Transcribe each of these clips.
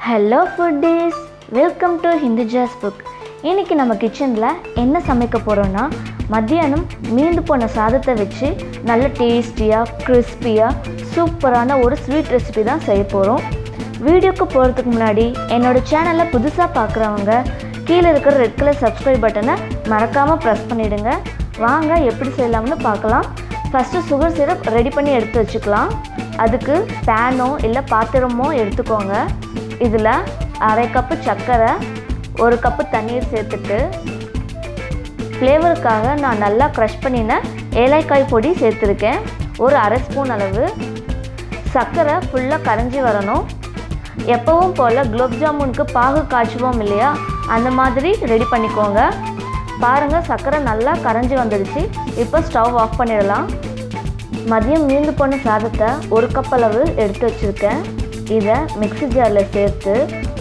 Hello foodies, welcome to ஹிந்து ஜாஸ் book. இன்றைக்கி நம்ம கிச்சனில் என்ன சமைக்க போகிறோன்னா, மத்தியானம் மீந்து போன சாதத்தை வச்சு நல்ல டேஸ்டியாக கிறிஸ்பியாக சூப்பரான ஒரு ஸ்வீட் ரெசிபி தான் செய்ய போகிறோம். வீடியோக்கு போகிறதுக்கு முன்னாடி என்னோடய சேனலை புதுசாக பார்க்குறவங்க கீழே இருக்கிற ரெட் கலர் சப்ஸ்கிரைப் பட்டனை மறக்காமல் ப்ரெஸ் பண்ணிவிடுங்க. வாங்க எப்படி செய்யலாம்னு பார்க்கலாம். ஃபஸ்ட்டு சுகர் சிரப் ரெடி பண்ணி எடுத்து வச்சுக்கலாம். அதுக்கு பேனோ இல்லை பாத்திரமோ எடுத்துக்கோங்க. இதில் அரை கப்பு சர்க்கரை, ஒரு கப்பு தண்ணீர் சேர்த்துட்டு ஃப்ளேவருக்காக நான் நல்லா க்ரஷ் பண்ணின ஏலக்காய் பொடி சேர்த்துருக்கேன். ஒரு அரை ஸ்பூன் அளவு. சர்க்கரை ஃபுல்லாக கரைஞ்சி வரணும். எப்பவும் போல் குலோப் ஜாமுனுக்கு பாகு காய்ச்சுவோம் இல்லையா, அந்த மாதிரி ரெடி பண்ணிக்கோங்க. பாருங்கள், சர்க்கரை நல்லா கரைஞ்சி வந்துடுச்சு. இப்போ ஸ்டவ் ஆஃப் பண்ணிடலாம். மதியம் மீந்து போன சாதத்தை ஒரு கப் அளவு எடுத்து வச்சுருக்கேன். இதை மிக்ஸி ஜாரில் சேர்த்து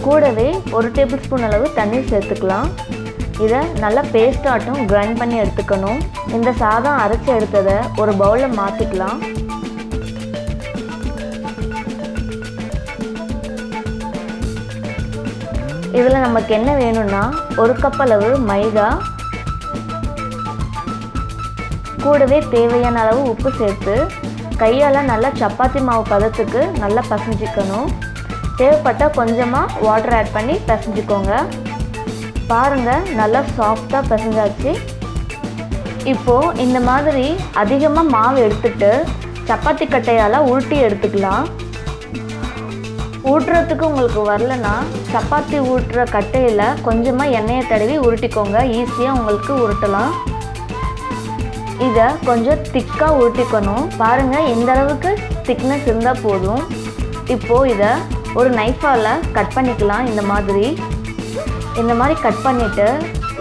கூடவே ஒரு டேபிள் ஸ்பூன் அளவு தண்ணீர் சேர்த்துக்கலாம். இதை நல்லா பேஸ்டாட்டும் கிரைண்ட் பண்ணி எடுத்துக்கணும். இந்த சாதம் அரைச்சி எடுத்ததை ஒரு பவுலில் மாற்றிக்கலாம். இதில் நமக்கு என்ன வேணும்னா, ஒரு கப் அளவு மைதா, கூடவே தேவையான அளவு உப்பு சேர்த்து கையால் நல்லா சப்பாத்தி மாவு பதத்துக்கு நல்லா பசைஞ்சிக்கணும். தேவைப்பட்டால் கொஞ்சமாக வாட்டர் ஆட் பண்ணி பசைஞ்சிக்கோங்க. பாருங்கள், நல்லா சாஃப்டாக பசைஞ்சாச்சு. இப்போது இந்த மாதிரி அதிகமாக மாவு எடுத்துட்டு சப்பாத்தி கட்டையால் உருட்டி எடுத்துக்கலாம். ஊட்டுறதுக்கு உங்களுக்கு வரலன்னா சப்பாத்தி ஊட்டுற கட்டையில் கொஞ்சமாக எண்ணெயை தடவி உருட்டிக்கோங்க. ஈஸியாக உங்களுக்கு உருட்டலாம். இதை கொஞ்சம் திக்காக உருட்டிக்கணும். பாருங்கள், இந்த அளவுக்கு திக்னஸ் இருந்தால் போதும். இப்போது இதை ஒரு நைஃபால் கட் பண்ணிக்கலாம். இந்த மாதிரி கட் பண்ணிவிட்டு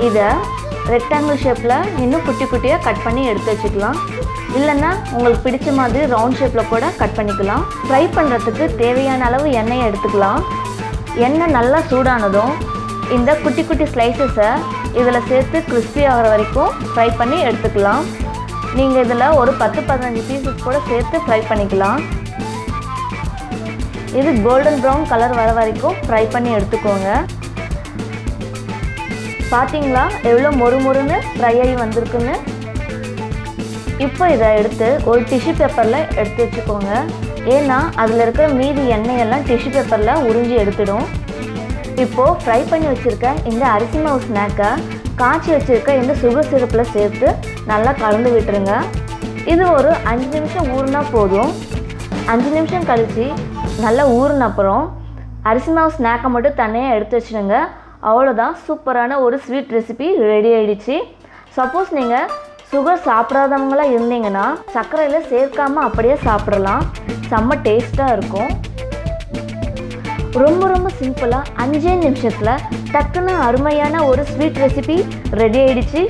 இதை ரெக்டாங்கிள் ஷேப்பில் இன்னும் குட்டி குட்டியாக கட் பண்ணி எடுத்து வச்சுக்கலாம். இல்லைன்னா உங்களுக்கு பிடிச்ச மாதிரி ரவுண்ட் ஷேப்பில் கூட கட் பண்ணிக்கலாம். ஃப்ரை பண்ணுறதுக்கு தேவையான அளவு எண்ணெயை எடுத்துக்கலாம். எண்ணெய் நல்லா சூடானதும் இந்த குட்டி குட்டி ஸ்லைசஸை இதில் சேர்த்து கிறிஸ்பி ஆகிற வரைக்கும் ஃப்ரை பண்ணி எடுத்துக்கலாம். நீங்கள் இதில் ஒரு 10-15 பீசஸ் கூட சேர்த்து ஃப்ரை பண்ணிக்கலாம். இது கோல்டன் ப்ரௌன் கலர் வர வரைக்கும் ஃப்ரை பண்ணி எடுத்துக்கோங்க. பார்த்தீங்களா எவ்வளோ மொறுமொறுன்னு ஃப்ரை ஆகி வந்திருக்குன்னு. இப்போ இதை எடுத்து ஒரு டிஷ்யூ பேப்பரில் எடுத்து வச்சுக்கோங்க. ஏன்னா அதில் இருக்கிற மீதி எண்ணெயெல்லாம் டிஷ்யூ பேப்பரில் உறிஞ்சி எடுத்துடும். இப்போது ஃப்ரை பண்ணி வச்சுருக்க இந்த அரிசி மாவு ஸ்நாக்கை காய்ச்சி வச்சுருக்க இந்த சுகர் சிரப்பில் சேர்த்து நல்லா கலந்து விட்டுருங்க. இது ஒரு 5 நிமிஷம் ஊறினா போதும். 5 நிமிஷம் கழித்து நல்லா ஊறின அப்புறம் அரிசி மாவு ஸ்நாக்கை மட்டும் தனியாக எடுத்து வச்சுடுங்க. அவ்வளோதான், சூப்பரான ஒரு ஸ்வீட் ரெசிபி ரெடி ஆகிடுச்சு. சப்போஸ் நீங்கள் சுகர் சாப்பிடாதவங்களாம் இருந்தீங்கன்னா சர்க்கரையில் சேர்க்காமல் அப்படியே சாப்பிடலாம். செம்ம டேஸ்ட்டாக இருக்கும். ரொம்ப ரொம்ப சிம்பிளாக 5 நிமிஷத்தில் டக்குன்னு அருமையான ஒரு ஸ்வீட் ரெசிபி ரெடி ஆகிடுச்சு.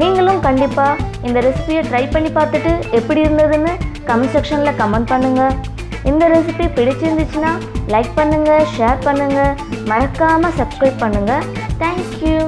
நீங்களும் கண்டிப்பாக இந்த ரெசிபியை ட்ரை பண்ணி பார்த்துட்டு எப்படி இருந்ததுன்னு கமெண்ட் செக்ஷனில் கமெண்ட் பண்ணுங்கள். இந்த ரெசிபி பிடிச்சிருந்துச்சுன்னா லைக் பண்ணுங்கள், ஷேர் பண்ணுங்கள், மறக்காமல் சப்ஸ்கிரைப் பண்ணுங்கள். தேங்க்யூ.